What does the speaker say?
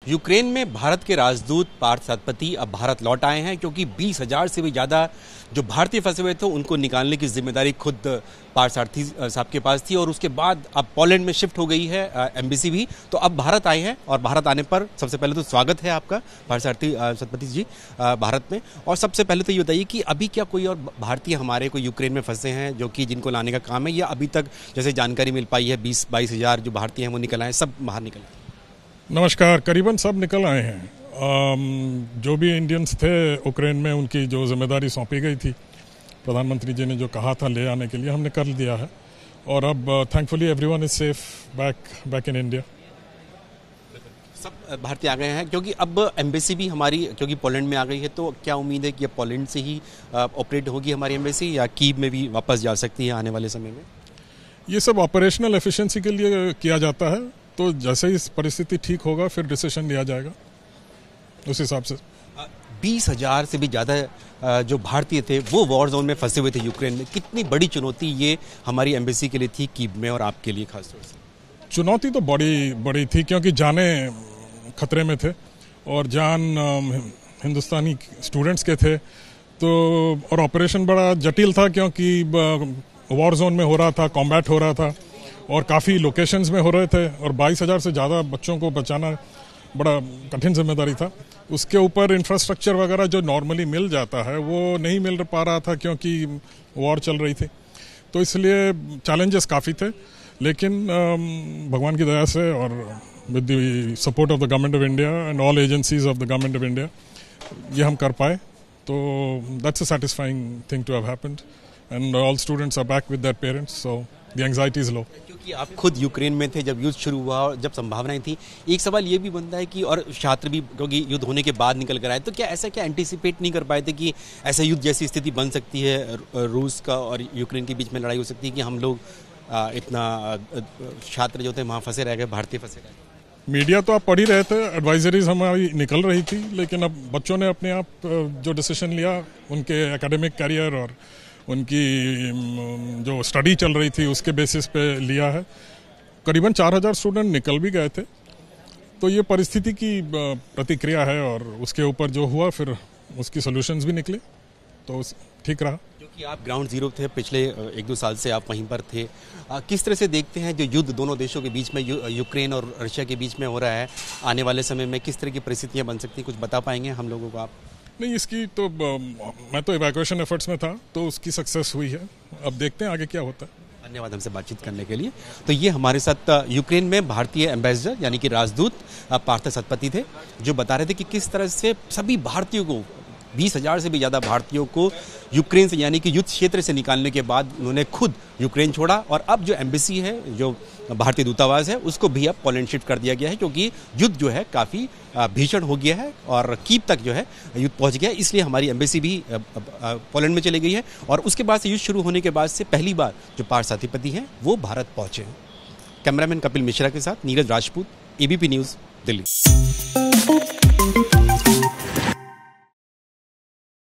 Ukraine में भारत के राजदूत पार्थ सतपथी अब भारत लौट आए हैं, क्योंकि 20,000 से भी ज़्यादा जो भारतीय फंसे हुए थे उनको निकालने की जिम्मेदारी खुद पार्थ सतपथी साहब के पास थी। और उसके बाद अब पोलैंड में शिफ्ट हो गई है एम्बेसी भी, तो अब भारत आए हैं। और भारत आने पर सबसे पहले तो स्वागत है आपका पार्थ सतपथी जी भारत में। और सबसे पहले तो ये बताइए कि अभी क्या कोई और भारतीय हमारे कोई यूक्रेन में फंसे हैं जो कि जिनको लाने का काम है, या अभी तक जैसे जानकारी मिल पाई है 20-22,000 जो भारतीय हैं वो निकल आए, सब बाहर निकल आए? नमस्कार। करीबन सब निकल आए हैं। जो भी इंडियंस थे यूक्रेन में, उनकी जो जिम्मेदारी सौंपी गई थी, प्रधानमंत्री जी ने जो कहा था ले आने के लिए, हमने कर दिया है। और अब thankfully everyone is safe back in India. सब भारतीय आ गए हैं, क्योंकि अब एम्बेसी भी हमारी क्योंकि पोलैंड में आ गई है, तो क्या उम्मीद है कि अब पोलैंड से ही ऑपरेट होगी हमारी एम्बेसी, या कीव में भी वापस जा सकती है आने वाले समय में? ये सब ऑपरेशनल एफिशिएंसी के लिए किया जाता है, तो जैसे ही परिस्थिति ठीक होगा फिर डिसीजन लिया जाएगा उस हिसाब से। 20,000 से भी ज़्यादा जो भारतीय थे वो वॉर जोन में फंसे हुए थे यूक्रेन में। कितनी बड़ी चुनौती ये हमारी एम्बेसी के लिए थी कीव में, और आपके लिए खासतौर से? चुनौती तो बड़ी थी, क्योंकि जाने खतरे में थे और जान हिंदुस्तानी स्टूडेंट्स के थे, तो और ऑपरेशन बड़ा जटिल था, क्योंकि वॉर जोन में हो रहा था, कॉम्बैट हो रहा था और काफ़ी लोकेशंस में हो रहे थे, और 22,000 से ज़्यादा बच्चों को बचाना बड़ा कठिन जिम्मेदारी था। उसके ऊपर इंफ्रास्ट्रक्चर वगैरह जो नॉर्मली मिल जाता है वो नहीं मिल पा रहा था, क्योंकि वॉर चल रही थी, तो इसलिए चैलेंजेस काफ़ी थे। लेकिन भगवान की दया से और with the support of the government of India and all agencies of the government of India ये हम कर पाए, तो that's a satisfying thing to have happened and all students are back with their parents, so the anxiety is low. क्योंकि आप खुद Ukraine में थे जब युद्ध शुरू हुआ और जब संभावनाएं थी, एक सवाल ये भी बनता है कि और छात्र भी, क्योंकि युद्ध होने के बाद निकल कर आए, तो क्या ऐसा एंटिसिपेट नहीं कर पाए थे कि ऐसा युद्ध जैसी स्थिति बन सकती है, रूस का और यूक्रेन के बीच में लड़ाई हो सकती है, कि हम लोग इतना छात्र जो थे वहाँ फंसे रह गए, भारतीय फंसे रह गए? मीडिया तो आप पढ़ ही रहे थे, एडवाइजरीज हमारी निकल रही थी, लेकिन अब बच्चों ने अपने आप जो डिसीजन लिया, उनके एकेडमिक करियर और उनकी जो स्टडी चल रही थी उसके बेसिस पे लिया है। करीबन 4,000 स्टूडेंट निकल भी गए थे, तो ये परिस्थिति की प्रतिक्रिया है, और उसके ऊपर जो हुआ फिर उसकी सॉल्यूशंस भी निकले, तो ठीक रहा। क्योंकि आप ग्राउंड जीरो थे, पिछले 1-2 साल से आप वहीं पर थे। किस तरह से देखते हैं जो युद्ध दोनों देशों के बीच में, यूक्रेन और रशिया के बीच में हो रहा है, आने वाले समय में किस तरह की परिस्थितियाँ बन सकती हैं? कुछ बता पाएंगे हम लोगों को आप? नहीं, इसकी तो मैं तो इवैक्यूएशन एफर्ट्स में था, तो उसकी सक्सेस हुई है। अब देखते हैं आगे क्या होता है। धन्यवाद हमसे बातचीत करने के लिए। तो ये हमारे साथ यूक्रेन में भारतीय एम्बेसडर यानी कि राजदूत पार्थ सतपथी थे, जो बता रहे थे कि किस तरह से सभी भारतीयों को, 20,000 से भी ज़्यादा भारतीयों को यूक्रेन से यानी कि युद्ध क्षेत्र से निकालने के बाद उन्होंने खुद यूक्रेन छोड़ा, और अब जो एम्बेसी है, जो भारतीय दूतावास है, उसको भी अब पोलैंड शिफ्ट कर दिया गया है, क्योंकि युद्ध जो है काफ़ी भीषण हो गया है और कीव तक जो है युद्ध पहुंच गया है। इसलिए हमारी एम्बेसी भी पोलैंड में चली गई है, और उसके बाद से युद्ध शुरू होने के बाद से पहली बार जो पार्थ सतपथी हैं वो भारत पहुंचे हैं। कैमरामैन कपिल मिश्रा के साथ नीरज राजपूत, ABP न्यूज़, दिल्ली।